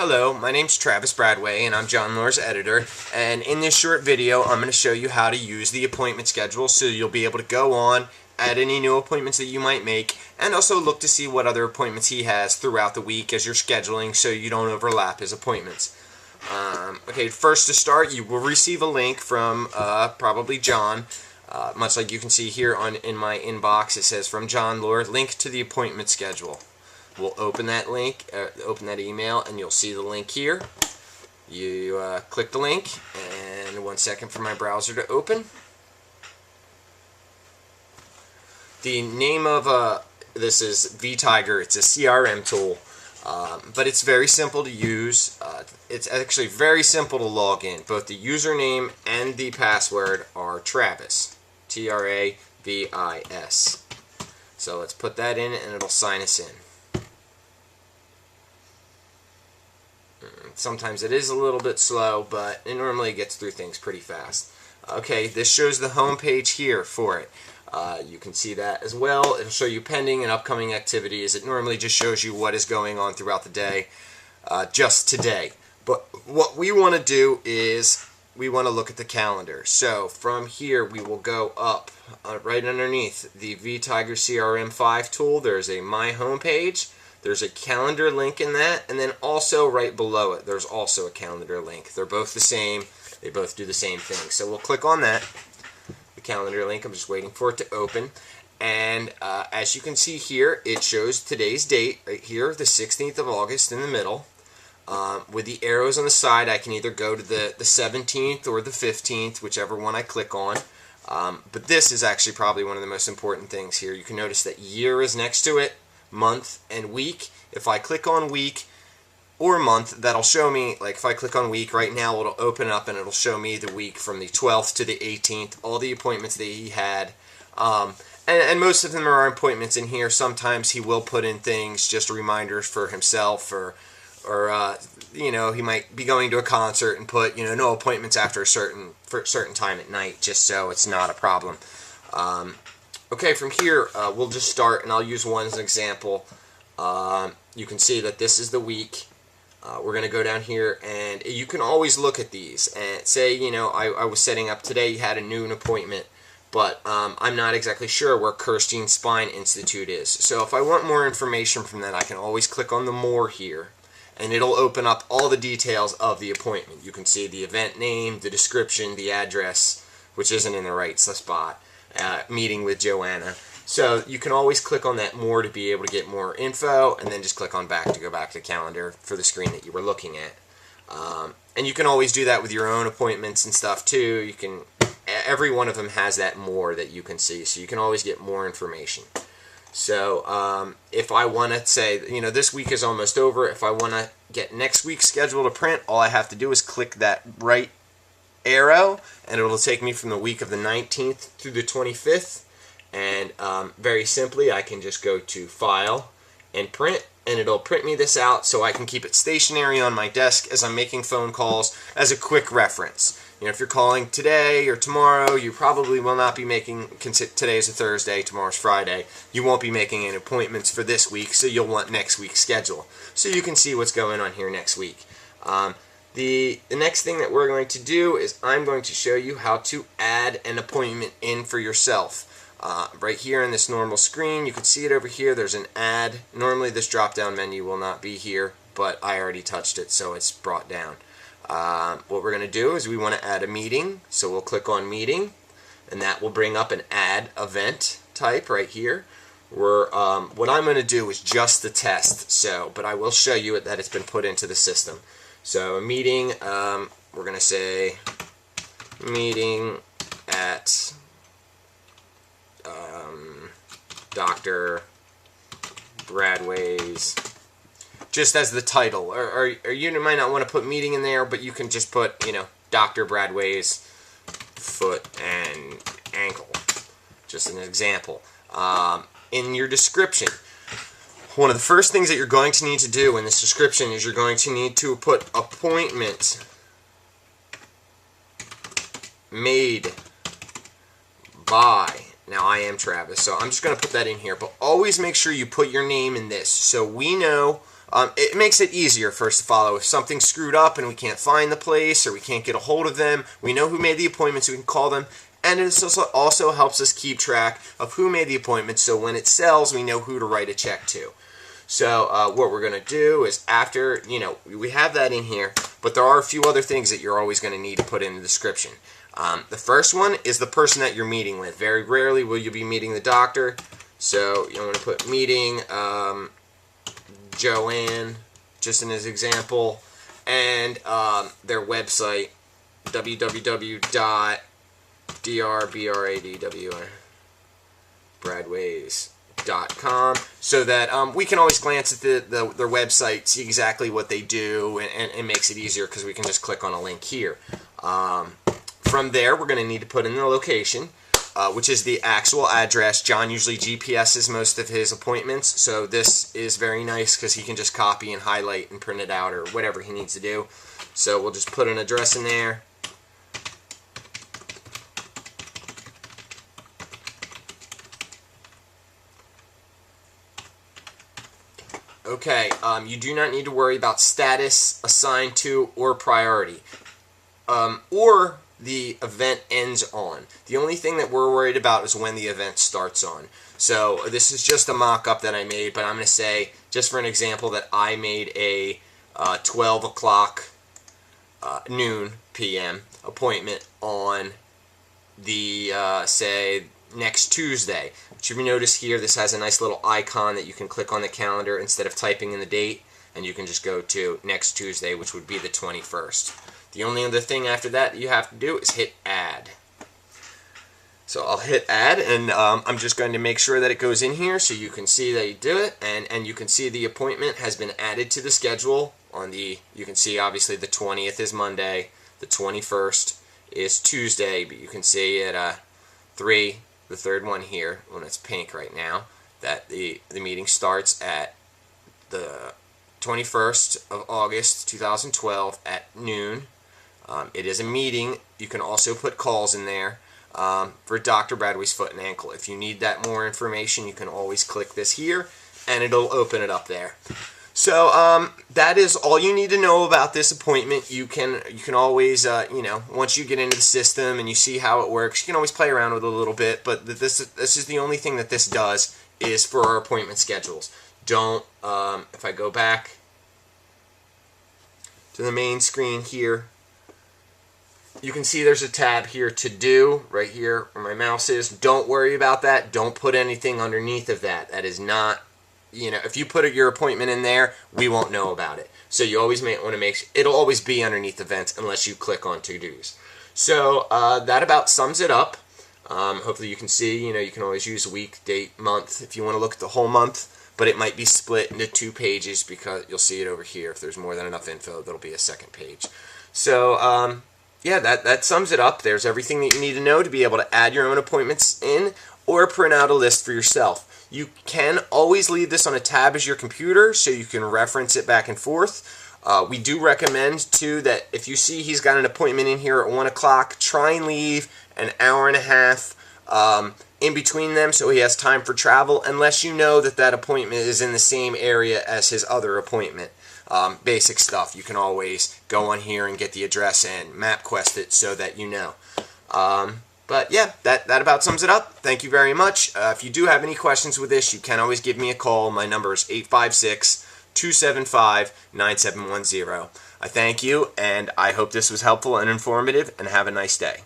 Hello, my name's Travis Bradway and I'm John Lore's editor, and in this short video I'm going to show you how to use the appointment schedule so you'll be able to go on, add any new appointments that you might make, and also look to see what other appointments he has throughout the week as you're scheduling so you don't overlap his appointments. Okay, first to start, you will receive a link from probably John. Much like you can see here in my inbox, it says from John Lore, link to the appointment schedule. We'll open that link, open that email, and you'll see the link here. You click the link, and 1 second for my browser to open. The name of this is vTiger. It's a CRM tool, but it's very simple to use. It's actually very simple to log in. Both the username and the password are Travis, Travis. So let's put that in, and it'll sign us in. Sometimes it is a little bit slow, but it normally gets through things pretty fast. Okay, this shows the home page here for it. You can see that as well. It'll show you pending and upcoming activities. It normally just shows you what is going on throughout the day, just today. But what we want to do is we want to look at the calendar. So from here we will go up right underneath the vTiger CRM5 tool. There's a My Home page. There's a calendar link in that, and then also right below it there's also a calendar link. They're both the same. They both do the same thing. So we'll click on that, the calendar link. I'm just waiting for it to open. And as you can see here, it shows today's date right here, the 16th of August in the middle. With the arrows on the side, I can either go to the 17th or the 15th, whichever one I click on. But this is actually probably one of the most important things here. You can notice that year is next to it, month and week. If I click on week or month, that'll show me, like if I click on week right now, it'll open up and it'll show me the week from the 12th to the 18th, all the appointments that he had. And most of them are appointments in here. Sometimes he will put in things, just reminders for himself, or you know, he might be going to a concert and put, you know, no appointments after a certain time at night, just so it's not a problem. Okay, from here, we'll just start, and I'll use one as an example. You can see that this is the week. We're going to go down here, and you can always look at these. And say, you know, I was setting up today, you had a noon appointment, but I'm not exactly sure where Kirstein Spine Institute is. So if I want more information from that, I can always click on the More here, and it'll open up all the details of the appointment. You can see the event name, the description, the address, which isn't in the right spot. Meeting with Joanna. So you can always click on that More to be able to get more info, and then just click on Back to go back to the calendar for the screen that you were looking at. And you can always do that with your own appointments and stuff too. You can, every one of them has that More that you can see, so you can always get more information. So if I want to say, you know, this week is almost over, if I want to get next week's schedule to print, all I have to do is click that right arrow, and it'll take me from the week of the 19th through the 25th. And very simply, I can just go to File and Print, and it'll print me this out so I can keep it stationary on my desk as I'm making phone calls as a quick reference. You know, if you're calling today or tomorrow, you probably will not be making, today's a Thursday, tomorrow's Friday, you won't be making any appointments for this week, so you'll want next week's schedule. So you can see what's going on here next week. The next thing that we're going to do is I'm going to show you how to add an appointment in for yourself. Right here in this normal screen, you can see it over here, there's an add. Normally this drop down menu will not be here, but I already touched it, so it's brought down. What we're going to do is we want to add a meeting, so we'll click on meeting, and that will bring up an add event type right here. What I'm going to do is just the test, but I will show you that it's been put into the system. So a meeting, we're going to say meeting at Dr. Bradway's, just as the title. Or you might not want to put meeting in there, but you can just put, you know, Dr. Bradway's foot and ankle, just an example. In your description, one of the first things that you're going to need to do in this description is you're going to need to put appointment made by. Now I am Travis, so I'm just going to put that in here, but always make sure you put your name in this so we know it makes it easier for us to follow. If something's screwed up and we can't find the place or we can't get a hold of them, we know who made the appointment, so we can call them. And it also helps us keep track of who made the appointment, so when it sells, we know who to write a check to. So what we're going to do is, after, we have that in here, but there are a few other things that you're always going to need to put in the description. The first one is the person that you're meeting with. Very rarely will you be meeting the doctor, so you want to put meeting Joanne, just in as example, and their website, www.drbradways.com, so that we can always glance at their website, see exactly what they do, and it makes it easier because we can just click on a link here. From there, we're going to need to put in the location, which is the actual address. John usually GPSes most of his appointments, so this is very nice because he can just copy and highlight and print it out or whatever he needs to do. So we'll just put an address in there. Okay, you do not need to worry about status, assigned to, or priority, or the event ends on. The only thing that we're worried about is when the event starts on. So this is just a mock-up that I made, but I'm going to say, just for an example, that I made a 12 o'clock noon p.m. appointment on the, say, next Tuesday. But you notice here, this has a nice little icon that you can click on the calendar instead of typing in the date, and you can just go to next Tuesday, which would be the 21st. The only other thing after that you have to do is hit add. So I'll hit add, and I'm just going to make sure that it goes in here so you can see that you do it, and you can see the appointment has been added to the schedule. You can see obviously the 20th is Monday, the 21st is Tuesday, but you can see at 3, the third one here, when it's pink right now, that the meeting starts at the 21st of August 2012 at noon. It is a meeting. You can also put calls in there for Dr. Bradway's foot and ankle. If you need that more information, you can always click this here, and it'll open it up there. So that is all you need to know about this appointment. You can always, once you get into the system and you see how it works, you can always play around with it a little bit. But this is the only thing that this does is for our appointment schedules. Don't, if I go back to the main screen here, you can see there's a tab here, to do, right here where my mouse is. Don't worry about that. Don't put anything underneath of that. That is not, if you put your appointment in there, we won't know about it. So you always may want to make, it'll always be underneath events unless you click on to-dos. So that about sums it up. Hopefully you can see, you can always use week, date, month if you want to look at the whole month, but it might be split into 2 pages because you'll see it over here. If there's more than enough info, there'll be a second page. So, yeah, that sums it up. There's everything that you need to know to be able to add your own appointments in or print out a list for yourself. You can always leave this on a tab as your computer so you can reference it back and forth. We do recommend, too, that if you see he's got an appointment in here at 1 o'clock, try and leave an hour and a half in between them so he has time for travel, unless you know that appointment is in the same area as his other appointment. Basic stuff. You can always go on here and get the address and MapQuest it so that you know. But yeah, that about sums it up. Thank you very much. If you do have any questions with this, you can always give me a call. My number is 856-275-9710. I thank you, and I hope this was helpful and informative, and have a nice day.